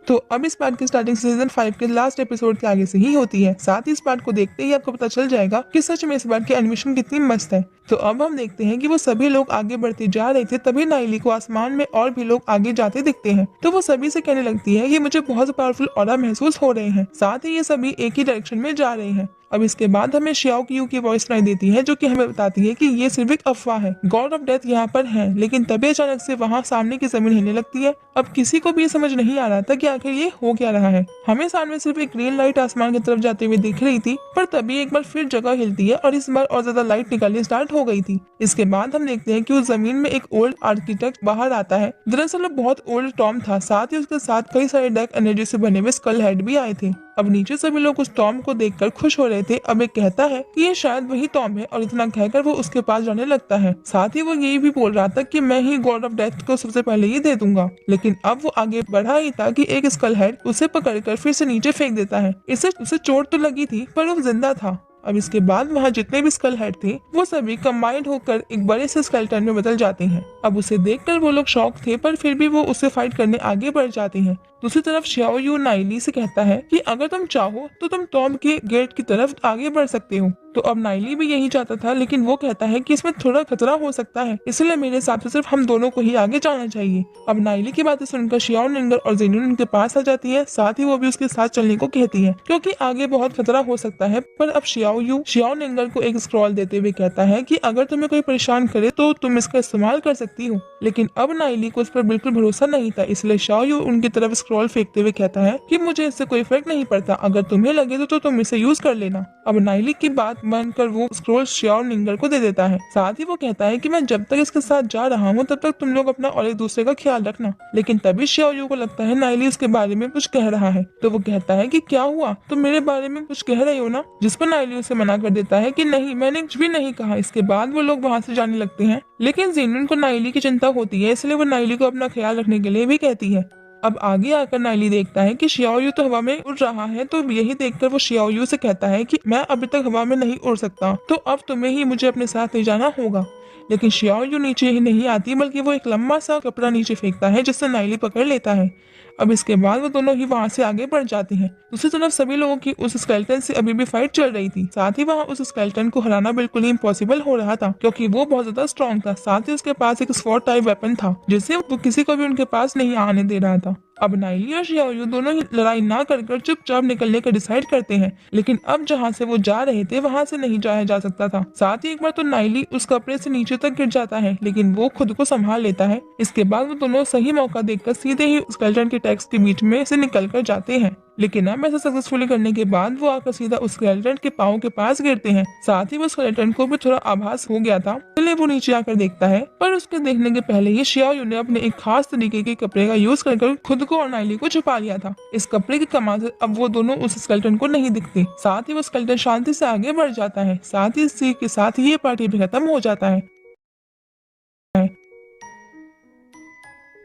तो अब इस पार्ट की स्टार्टिंग सीजन 5 के लास्ट एपिसोड के आगे से ही होती है। साथ ही इस पार्ट को देखते ही आपको पता चल जाएगा कि सच में इस बार की एनिमेशन कितनी मस्त है। तो अब हम देखते हैं कि वो सभी लोग आगे बढ़ते जा रहे थे, तभी नाइली को आसमान में और भी लोग आगे जाते दिखते हैं। तो वो सभी से कहने लगती है कि मुझे बहुत पावरफुल ऑरा महसूस हो रहे हैं। साथ ही ये सभी एक ही डायरेक्शन में जा रहे हैं। अब इसके बाद हमें शियाओ क्यू की वॉइस सुनाई देती है, जो कि हमें बताती है कि ये सिर्फ एक अफवाह है, गॉड ऑफ डेथ यहाँ पर है। लेकिन तभी अचानक से वहाँ सामने की जमीन हिलने लगती है। अब किसी को भी ये समझ नहीं आ रहा था कि आखिर ये हो क्या रहा है। हमें सामने सिर्फ एक ग्रीन लाइट आसमान की तरफ जाते हुए दिख रही थी, पर तभी एक बार फिर जगह हिलती है और इस बार और ज्यादा लाइट निकलनी स्टार्ट हो गई थी। इसके बाद हम देखते हैं कि उस जमीन में एक ओल्ड आर्किटेक्ट बाहर आता है। दरअसल वो बहुत ओल्ड टॉम था। साथ ही उसके साथ कई सारे डार्क एनर्जी से बने हुए स्कल हेड भी आए थे। अब नीचे सभी लोग उस टॉम को देखकर खुश हो रहे थे। अब एक कहता है कि ये शायद वही टॉम है और इतना कहकर वो उसके पास जाने लगता है। साथ ही वो यही भी बोल रहा था कि मैं ही गॉड ऑफ डेथ को सबसे पहले ही दे दूंगा। लेकिन अब वो आगे बढ़ा ही था कि एक स्कल हेड उसे पकड़कर फिर से नीचे फेंक देता है। इससे उसे चोट तो लगी थी, पर वो जिंदा था। अब इसके बाद वहाँ जितने भी स्कल हेड थे वो सभी कंबाइंड होकर एक बड़े से स्केलेटन में बदल जाते हैं। अब उसे देखकर वो लोग शॉक थे, पर फिर भी वो उसे फाइट करने आगे बढ़ जाते हैं। दूसरी तरफ शियाओ यू नाइली से कहता है कि अगर तुम चाहो तो तुम टॉम के गेट की तरफ आगे बढ़ सकते हो। तो अब नाइली भी यही चाहता था, लेकिन वो कहता है कि इसमें थोड़ा खतरा हो सकता है, इसलिए मेरे हिसाब से सिर्फ हम दोनों को ही आगे जाना चाहिए। अब नाइली की बातें सुनकर शियाओ निंगर और जेनुन उनके पास आ जाती है। साथ ही वो भी उसके साथ चलने को कहती है, क्योंकि आगे बहुत खतरा हो सकता है। पर अब शियाओ निंगर को एक स्क्रॉल देते हुए कहता है कि अगर तुम्हें कोई परेशान करे तो तुम इसका इस्तेमाल कर सकती हो। लेकिन अब नाइली को उस पर बिल्कुल भरोसा नहीं था, इसलिए शियाओ यू उनकी तरफ स्क्रॉल फेंकते हुए कहता है कि मुझे इससे कोई फर्क नहीं पड़ता, अगर तुम्हें लगे तो तुम इसे यूज कर लेना। अब नाइली की बात मानकर वो स्क्रॉल शियाओ निंगर को दे देता है। साथ ही वो कहता है कि मैं जब तक इसके साथ जा रहा हूँ तब तक तुम लोग अपना और एक दूसरे का ख्याल रखना। लेकिन तभी शियाओ यू को लगता है नाइली उसके बारे में कुछ कह रहा है। तो वो कहता है कि क्या हुआ, तुम मेरे बारे में कुछ कह रहे हो ना। जिस पर नाइली उसे मना कर देता है कि नहीं, मैंने कुछ भी नहीं कहा। इसके बाद वो लोग वहाँ से जाने लगते हैं। लेकिन जेनुन को नाइली की चिंता होती है, इसलिए वो नाइली को अपना ख्याल रखने के लिए भी कहती है। अब आगे आकर नाइली देखता है कि शियाओ यू तो हवा में उड़ रहा है। तो यही देखकर वो शियाओ यू से कहता है कि मैं अभी तक हवा में नहीं उड़ सकता, तो अब तुम्हें ही मुझे अपने साथ ले जाना होगा। लेकिन शियाओ यू नीचे ही नहीं आती, बल्कि वो एक लंबा सा कपड़ा नीचे फेंकता है, जिससे नाइली पकड़ लेता है। अब इसके बाद वो दोनों ही वहाँ से आगे बढ़ जाते हैं। दूसरी तरफ सभी लोगों की उस स्केलेटन से अभी भी फाइट चल रही थी। साथ ही वहाँ उस स्केलेटन को हराना बिल्कुल ही इम्पॉसिबल हो रहा था, क्योंकि वो बहुत ज्यादा स्ट्रॉन्ग था। साथ ही उसके पास एक स्वॉर्ड टाइप वेपन था, जिससे वो किसी को भी उनके पास नहीं आने दे रहा था। अब नाइली और शियाओ यू दोनों ही लड़ाई ना कर चुपचाप निकलने का डिसाइड करते हैं। लेकिन अब जहाँ से वो जा रहे थे वहाँ से नहीं जाया जा सकता था। साथ ही एक बार तो नाइली उस कपड़े से नीचे तक गिर जाता है, लेकिन वो खुद को संभाल लेता है। इसके बाद वो दोनों सही मौका देखकर सीधे ही स्केलेटन के टैक्स के बीच में से निकल कर जाते हैं। लेकिन अब ऐसा सक्सेसफुली करने के बाद वो आकर सीधा उस स्केलेटन के पाँव के पास गिरते हैं। साथ ही वो स्केलेटन को भी थोड़ा आभास हो गया था, इसलिए वो नीचे आकर देखता है। पर उसके देखने के पहले ही शियाओ यू ने अपने एक खास तरीके के कपड़े का यूज कर खुद को और नाइली को छुपा लिया था। इस कपड़े की कमाल से अब वो दोनों उस स्केलेटन को नहीं दिखते। साथ ही वो स्केलेटन शांति से आगे बढ़ जाता है। साथ ही इसी के साथ ये पार्टी भी खत्म हो जाता है।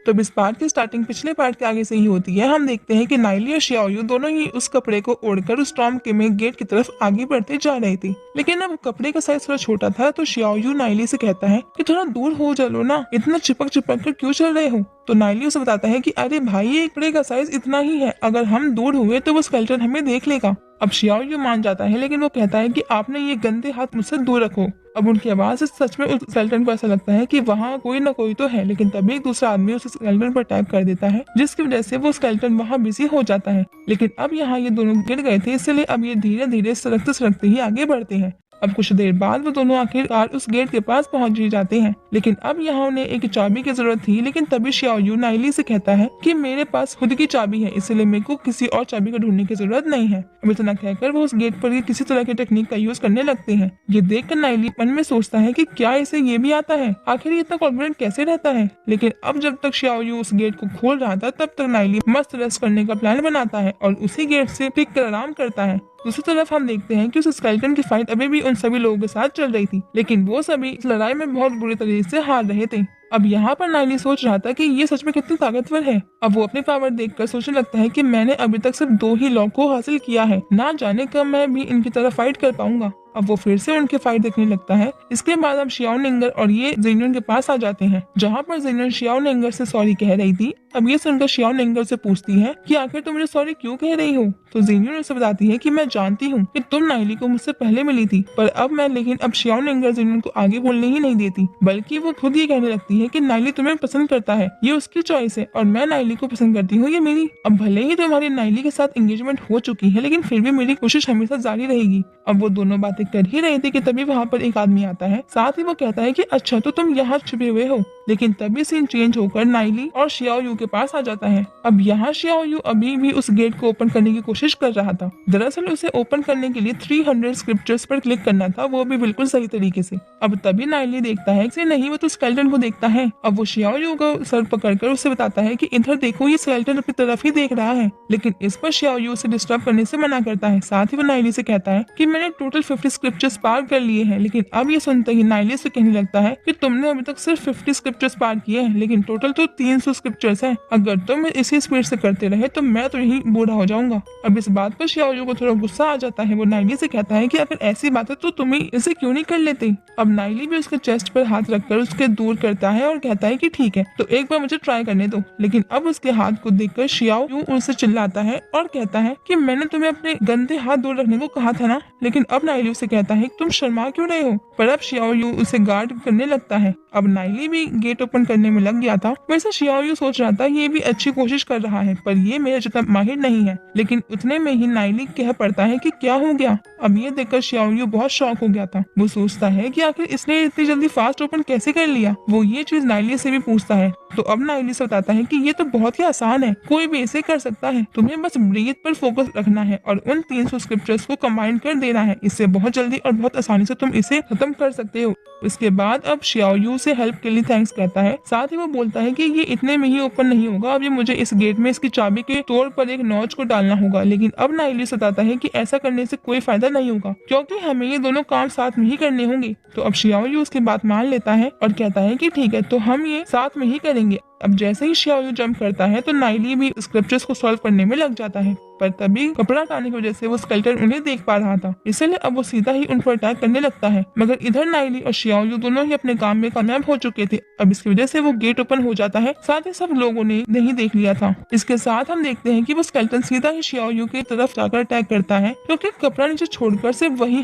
तो इस पार्ट की स्टार्टिंग पिछले पार्ट के आगे से ही होती है। हम देखते हैं कि नाइली और शियाओ यू दोनों ही उस कपड़े को ओढ़कर उस टॉम के में गेट की तरफ आगे बढ़ते जा रहे थे। लेकिन अब कपड़े का साइज थोड़ा छोटा था, तो शियाओ यू नाइली से कहता है कि थोड़ा दूर हो चलो ना, इतना चिपक चिपक कर क्यों चल रहे हो। तो नाइली उसे बताता है कि अरे भाई, ये कपड़े का साइज इतना ही है, अगर हम दूर हुए तो वो स्केलेटन हमें देख लेगा। अब शियाओ यू मान जाता है, लेकिन वो कहता है कि आपने ये गंदे हाथ मुझसे दूर रखो। अब उनकी आवाज से सच में उस स्केलेटन को ऐसा लगता है कि वहाँ कोई ना कोई तो है। लेकिन तभी एक दूसरा आदमी उस स्केलेटन पर अटैक कर देता है, जिसकी वजह से वो स्केलेटन वहाँ बिजी हो जाता है। लेकिन अब यहाँ ये दोनों गिर गए थे, इसलिए अब ये धीरे धीरे सरकते सरकते ही आगे बढ़ते हैं। अब कुछ देर बाद वो दोनों आखिरकार उस गेट के पास पहुंच भी जाते हैं। लेकिन अब यहाँ उन्हें एक चाबी की जरूरत थी। लेकिन तभी शियाओ यू नाइली से कहता है कि मेरे पास खुद की चाबी है, इसलिए मेरे को किसी और चाबी को ढूंढने की जरूरत नहीं है। अब इतना कहकर वो उस गेट पर ही किसी तरह की टेक्निक का यूज करने लगते हैं। ये देखकर नाइली मन में सोचता है कि क्या इसे ये भी आता है, आखिर ये इतना कॉन्फिडेंट कैसे रहता है। लेकिन अब जब तक शियाओ यू उस गेट को खोल रहा था, तब तक नाइली मस्त रेस्ट करने का प्लान बनाता है और उसी गेट से टिक कर आराम करता है। दूसरी तरफ हम देखते हैं कि उस स्केलेटन की फाइट अभी भी उन सभी लोगों के साथ चल रही थी, लेकिन वो सभी इस लड़ाई में बहुत बुरी तरीके से हार रहे थे। अब यहाँ पर नाइली सोच रहा था कि ये सच में कितनी ताकतवर है। अब वो अपनी पावर देखकर सोचने लगता है कि मैंने अभी तक सिर्फ 2 ही लॉ को हासिल किया है, ना जाने कब मैं भी इनकी तरह फाइट कर पाऊंगा। अब वो फिर से उनके फाइट देखने लगता है। इसके बाद अब शियाओ निंगर और ये जिनियन के पास आ जाते हैं, जहाँ पर जिनियन शियाओ निंगर से सॉरी कह रही थी। अब ये सुनकर शियाओ निंगर से पूछती है कि आखिर तुम मुझे सॉरी क्यों कह रही हो। तो जिनियन उसे बताती है कि मैं जानती हूँ कि तुम नाइली को मुझसे पहले मिली थी, पर लेकिन अब शियाओ निंगर जिनियन को आगे बोलने ही नहीं देती, बल्कि वो खुद ये कहने लगती है कि नाइली तुम्हें पसंद करता है, ये उसकी चॉइस है, और मैं नाइली को पसंद करती हूँ, ये मेरी। अब भले ही तुम्हारी नाइली के साथ एंगेजमेंट हो चुकी है, लेकिन फिर भी मेरी कोशिश हमेशा जारी रहेगी। अब वो दोनों बातें कर ही रहे थे कि तभी वहाँ पर एक आदमी आता है। साथ ही वो कहता है कि अच्छा तो तुम यहाँ छुपे हुए हो। लेकिन तभी सीन चेंज होकर नाइली और शियाओ यू के पास आ जाता है। अब यहाँ शियाओ यू अभी भी उस गेट को ओपन करने की कोशिश कर रहा था। दरअसल उसे ओपन करने के लिए 300 स्क्रिप्चर्स पर क्लिक करना था, वो भी बिल्कुल सही तरीके से। अब तभी नाइली देखता है कि नहीं, वो तो स्केलेटन को देखता है। अब वो शियाओ यू को सर पकड़कर उसे बताता है कि इधर देखो, ये स्केलेटन अपनी तरफ ही देख रहा है। लेकिन इस पर शियाओ यू उसे डिस्टर्ब करने से मना करता है। साथ ही वो नाइली से कहता है कि मैंने टोटल 50 स्क्रिप्चर्स पार कर लिए हैं। लेकिन अब ये सुनते ही नाइली से कहने लगता है कि तुमने अभी तक सिर्फ 50 स्क्रिप्चर्स पार किए हैं, लेकिन टोटल तो 300 स्क्रिप्चर्स हैं। अगर तुम इसी स्पीड से करते रहे तो मैं तो यही बूढ़ा हो जाऊंगा। अब इस बात पर शियाओ यू को थोड़ा गुस्सा आ जाता है। वो नाइली से कहता है कि अगर ऐसी बात है तो तुम ही इसे क्यों नहीं कर लेते। अब नाइली भी उसके चेस्ट पर हाथ रखकर उसके दूर करता है और कहता है कि ठीक है, तो एक बार मुझे ट्राई करने दो। लेकिन अब उसके हाथ को देखकर शियाओ यू उनसे चिल्लाता है और कहता है कि मैंने तुम्हें अपने गंदे हाथ दूर रखने को कहा था ना। लेकिन अब नाइली उसे कहता है तुम शर्मा क्यों रहे हो। पर अब शियाओ यू उसे गार्ड करने लगता है। अब नाइली भी गेट ओपन करने में लग गया था। वैसे शियाओ यू सोच रहा था ये भी अच्छी कोशिश कर रहा है, पर ये मेरे जितना माहिर नहीं है। लेकिन उतने में ही नाइली कह पड़ता है कि क्या हो गया। अब ये देखकर शियाओ यू बहुत शॉक हो गया था। वो सोचता है कि आखिर इसने इतनी जल्दी फास्ट ओपन कैसे कर लिया। वो ये चीज नाइली से भी पूछता है। तो अब नाइली से बताता है कि ये तो बहुत ही आसान है, कोई भी इसे कर सकता है। तुम्हें बस ब्रीथ पर फोकस रखना है और उन 300 स्क्रिप्चर्स को कंबाइन कर देना है। इससे बहुत जल्दी और बहुत आसानी से तुम इसे खत्म कर सकते हो। इसके बाद अब शियाओ यू से हेल्प के लिए थैंक्स कहता है। साथ ही वो बोलता है कि ये इतने में ही ओपन नहीं होगा, अब ये मुझे इस गेट में इसकी चाबी के तौर पर एक नॉच को डालना होगा। लेकिन अब नाइली बताता है कि ऐसा करने से कोई फायदा नहीं होगा, क्योंकि हमें ये दोनों काम साथ में ही करने होंगे। तो अब शियाओ यू उसकी बात मान लेता है और कहता है कि ठीक है, तो हम ये साथ में ही करेंगे। अब जैसे ही शियाओ यू जंप करता है तो नाइली भी स्क्रिप्चर्स को सॉल्व करने में लग जाता है। पर तभी कपड़ा हटाने की वजह से वो स्केलेटन उन्हें देख पा रहा था, इसलिए अब वो सीधा ही उन पर अटैक करने लगता है। मगर इधर नाइली और शियाओ यू दोनों ही अपने काम में कामयाब हो चुके थे। अब इसकी वजह से वो गेट ओपन हो जाता है। साथ ही सब लोगों ने नहीं देख लिया था। इसके साथ हम देखते हैं कि वो स्केलेटन सीधा ही शियाओ यू की तरफ जाकर अटैक करता है, क्योंकि कपड़ा नीचे छोड़कर सिर्फ वही